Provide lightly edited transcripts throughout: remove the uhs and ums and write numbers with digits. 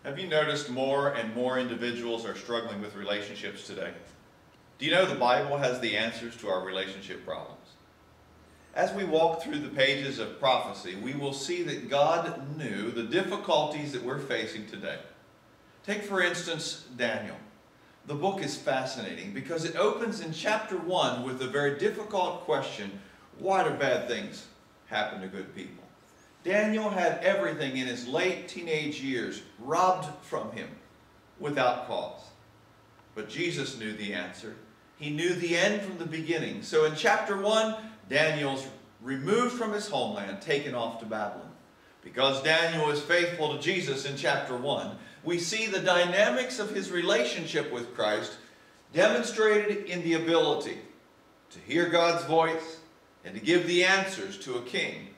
Have you noticed more and more individuals are struggling with relationships today? Do you know the Bible has the answers to our relationship problems? As we walk through the pages of prophecy, we will see that God knew the difficulties that we're facing today. Take, for instance, Daniel. The book is fascinating because it opens in chapter 1 with a very difficult question: why do bad things happen to good people? Daniel had everything in his late teenage years robbed from him without cause. But Jesus knew the answer. He knew the end from the beginning. So in chapter 1, Daniel's removed from his homeland, taken off to Babylon. Because Daniel is faithful to Jesus in chapter 1, we see the dynamics of his relationship with Christ demonstrated in the ability to hear God's voice and to give the answers to a king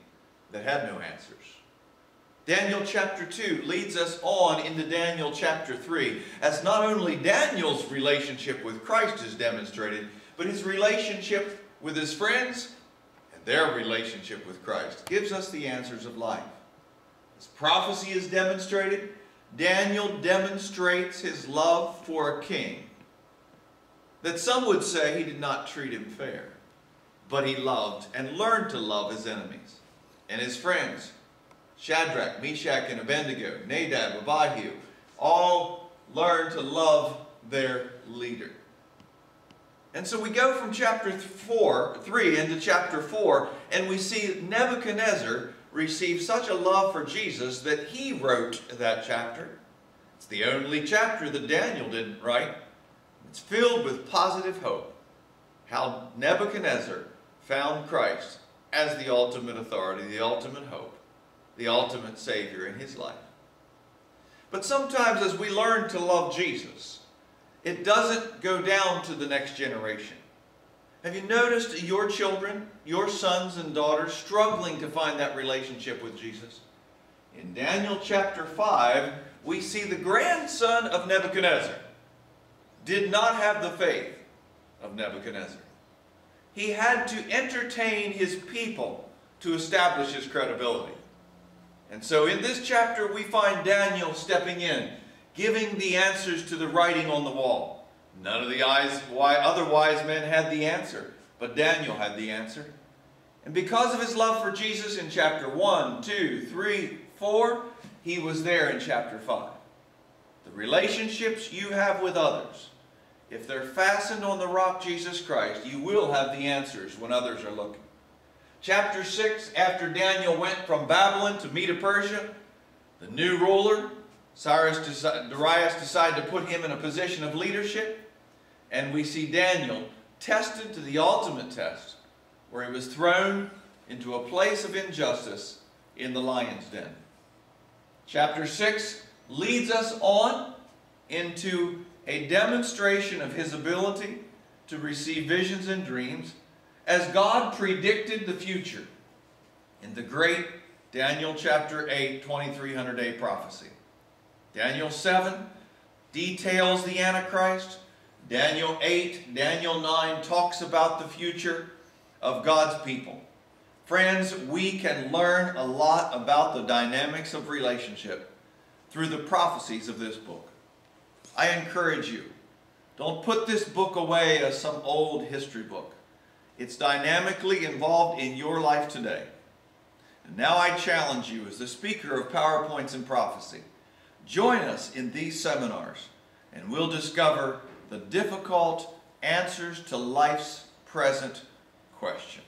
that had no answers. Daniel chapter 2 leads us on into Daniel chapter 3, as not only Daniel's relationship with Christ is demonstrated, but his relationship with his friends and their relationship with Christ gives us the answers of life. As prophecy is demonstrated, Daniel demonstrates his love for a king that some would say he did not treat him fair, but he loved and learned to love his enemies. And his friends, Shadrach, Meshach, and Abednego, Nadab, Abihu, all learned to love their leader. And so we go from chapter 3 into chapter 4, and we see Nebuchadnezzar receive such a love for Jesus that he wrote that chapter. It's the only chapter that Daniel didn't write. It's filled with positive hope. How Nebuchadnezzar found Christ as the ultimate authority, the ultimate hope, the ultimate Savior in his life. But sometimes as we learn to love Jesus, it doesn't go down to the next generation. Have you noticed your children, your sons and daughters, struggling to find that relationship with Jesus? In Daniel chapter 5, we see the grandson of Nebuchadnezzar did not have the faith of Nebuchadnezzar. He had to entertain his people to establish his credibility. And so in this chapter we find Daniel stepping in, giving the answers to the writing on the wall. None of the other wise men had the answer, but Daniel had the answer. And because of his love for Jesus in chapter 1, 2, 3, 4, he was there in chapter 5. The relationships you have with others, if they're fastened on the rock Jesus Christ, you will have the answers when others are looking. Chapter 6, after Daniel went from Babylon to Medo-Persia, the new ruler, Darius decided to put him in a position of leadership, and we see Daniel tested to the ultimate test, where he was thrown into a place of injustice in the lion's den. Chapter 6 leads us on into a demonstration of his ability to receive visions and dreams as God predicted the future in the great Daniel chapter 8, 2300-day prophecy. Daniel 7 details the Antichrist. Daniel 8, Daniel 9 talks about the future of God's people. Friends, we can learn a lot about the dynamics of relationship through the prophecies of this book. I encourage you, don't put this book away as some old history book. It's dynamically involved in your life today. And now I challenge you as the speaker of PowerPoints and Prophecy. Join us in these seminars and we'll discover the difficult answers to life's present questions.